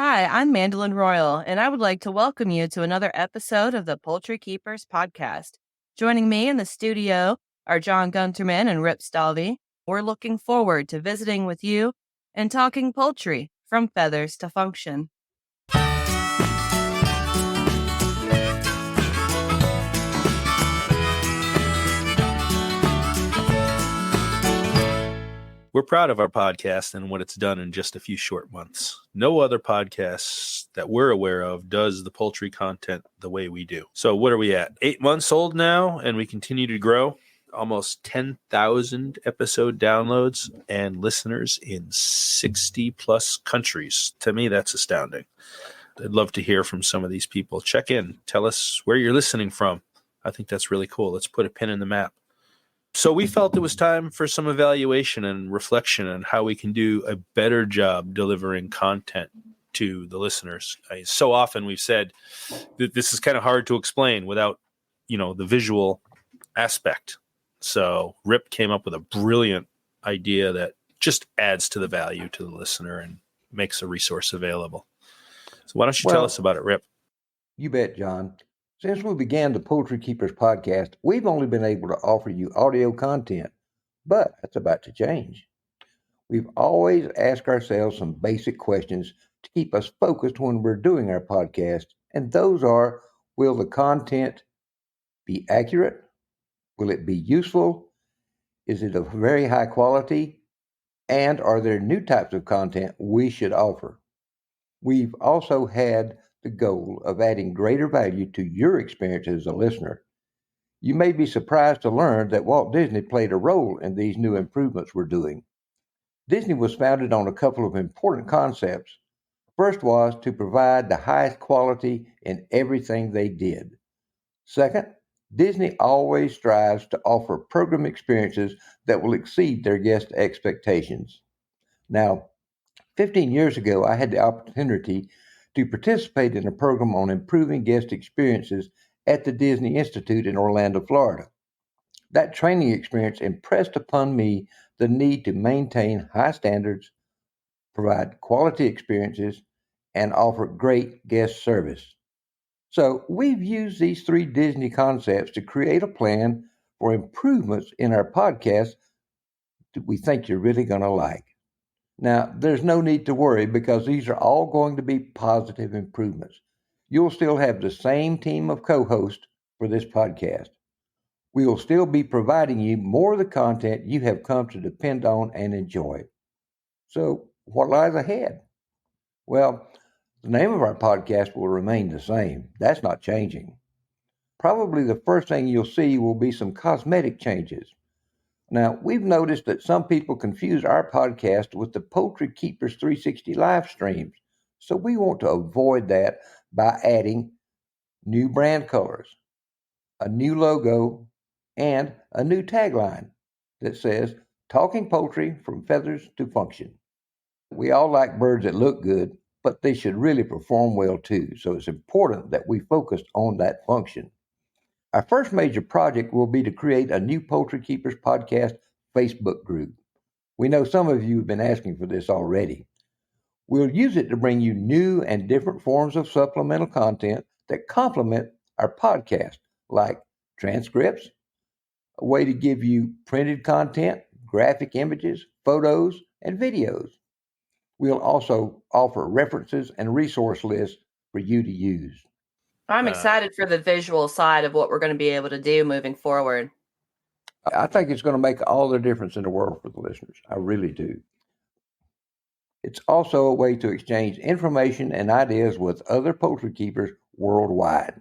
Hi, I'm Mandolin Royal, and I would like to welcome you to another episode of the Poultry Keepers podcast. Joining me in the studio are John Gunterman and Rip Stalvey. We're looking forward to visiting with you and talking poultry from feathers to function. We're proud of our podcast and what it's done in just a few short months. No other podcast that we're aware of does the poultry content the way we do. So what are we at? 8 months old now, and we continue to grow. Almost 10,000 episode downloads and listeners in 60 plus countries. To me, that's astounding. I'd love to hear from some of these people. Check in. Tell us where you're listening from. I think that's really cool. Let's put a pin in the map. So we felt it was time for some evaluation and reflection on how we can do a better job delivering content to the listeners. So often we've said that this is kind of hard to explain without, the visual aspect. So Rip came up with a brilliant idea that just adds to the value to the listener and makes a resource available. So why don't you tell us about it, Rip? You bet, John. Since we began the Poultry Keepers podcast, we've only been able to offer you audio content, but that's about to change. We've always asked ourselves some basic questions to keep us focused when we're doing our podcast, and those are, will the content be accurate? Will it be useful? Is it of very high quality? And are there new types of content we should offer? We've also had the goal of adding greater value to your experience as a listener. You may be surprised to learn that Walt Disney played a role in these new improvements we're doing. Disney was founded on a couple of important concepts. First was to provide the highest quality in everything they did. Second, Disney always strives to offer program experiences that will exceed their guest expectations. Now, 15 years ago, I had the opportunity to participate in a program on improving guest experiences at the Disney Institute in Orlando, Florida. That training experience impressed upon me the need to maintain high standards, provide quality experiences, and offer great guest service. So we've used these three Disney concepts to create a plan for improvements in our podcast that we think you're really going to like. Now, there's no need to worry because these are all going to be positive improvements. You'll still have the same team of co-hosts for this podcast. We will still be providing you more of the content you have come to depend on and enjoy. So, what lies ahead? Well, the name of our podcast will remain the same. That's not changing. Probably the first thing you'll see will be some cosmetic changes. Now, we've noticed that some people confuse our podcast with the Poultry Keepers 360 live streams. So we want to avoid that by adding new brand colors, a new logo, and a new tagline that says, Talking Poultry from Feathers to Function. We all like birds that look good, but they should really perform well too. So it's important that we focus on that function. Our first major project will be to create a new Poultry Keepers podcast Facebook group. We know some of you have been asking for this already. We'll use it to bring you new and different forms of supplemental content that complement our podcast, like transcripts, a way to give you printed content, graphic images, photos, and videos. We'll also offer references and resource lists for you to use. I'm excited for the visual side of what we're going to be able to do moving forward. I think it's going to make all the difference in the world for the listeners. I really do. It's also a way to exchange information and ideas with other poultry keepers worldwide.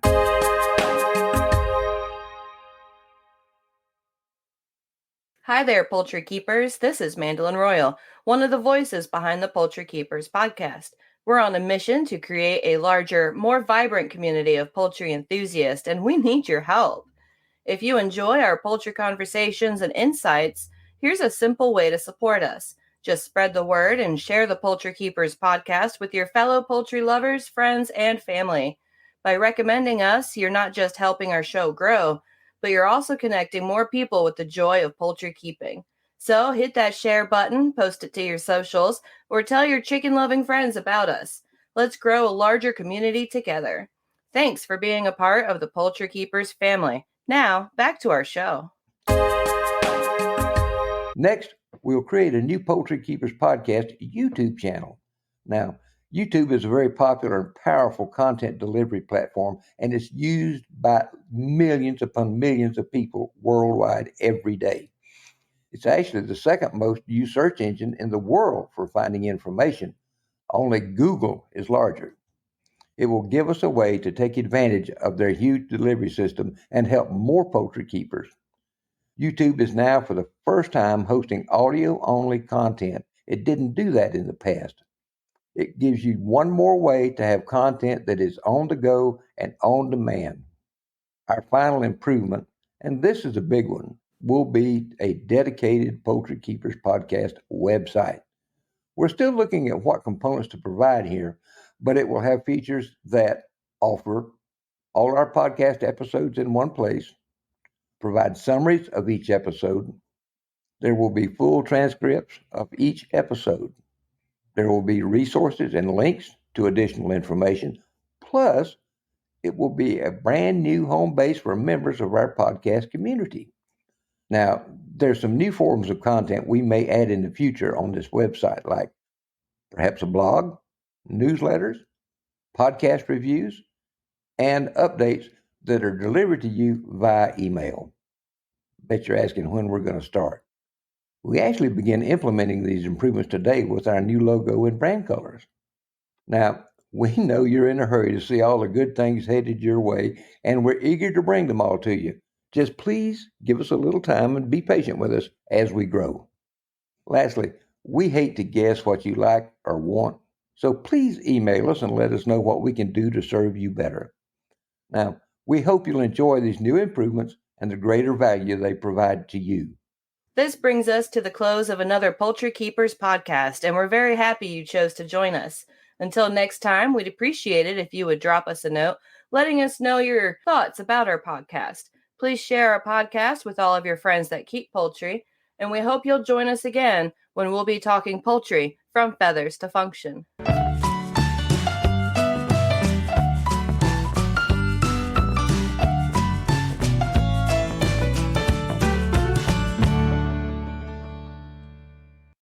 Hi there, Poultry Keepers. This is Mandolin Royal, one of the voices behind the Poultry Keepers podcast. We're on a mission to create a larger, more vibrant community of poultry enthusiasts, and we need your help. If you enjoy our poultry conversations and insights, here's a simple way to support us. Just spread the word and share the Poultry Keepers podcast with your fellow poultry lovers, friends, and family. By recommending us, you're not just helping our show grow, but you're also connecting more people with the joy of poultry keeping. So hit that share button, post it to your socials, or tell your chicken-loving friends about us. Let's grow a larger community together. Thanks for being a part of the Poultry Keepers family. Now, back to our show. Next, we'll create a new Poultry Keepers Podcast YouTube channel. Now, YouTube is a very popular and powerful content delivery platform, and it's used by millions upon millions of people worldwide every day. It's actually the second most used search engine in the world for finding information. Only Google is larger. It will give us a way to take advantage of their huge delivery system and help more poultry keepers. YouTube is now for the first time hosting audio-only content. It didn't do that in the past. It gives you one more way to have content that is on the go and on demand. Our final improvement, and this is a big one, will be a dedicated Poultry Keepers Podcast website. We're still looking at what components to provide here, but it will have features that offer all our podcast episodes in one place, provide summaries of each episode. There will be full transcripts of each episode. There will be resources and links to additional information. Plus, it will be a brand new home base for members of our podcast community. Now, there's some new forms of content we may add in the future on this website, like perhaps a blog, newsletters, podcast reviews, and updates that are delivered to you via email. Bet you're asking when we're going to start. We actually begin implementing these improvements today with our new logo and brand colors. Now, we know you're in a hurry to see all the good things headed your way, and we're eager to bring them all to you. Just please give us a little time and be patient with us as we grow. Lastly, we hate to guess what you like or want, so please email us and let us know what we can do to serve you better. Now, we hope you'll enjoy these new improvements and the greater value they provide to you. This brings us to the close of another Poultry Keepers podcast, and we're very happy you chose to join us. Until next time, we'd appreciate it if you would drop us a note, letting us know your thoughts about our podcast. Please share our podcast with all of your friends that keep poultry, and we hope you'll join us again when we'll be talking poultry from feathers to function.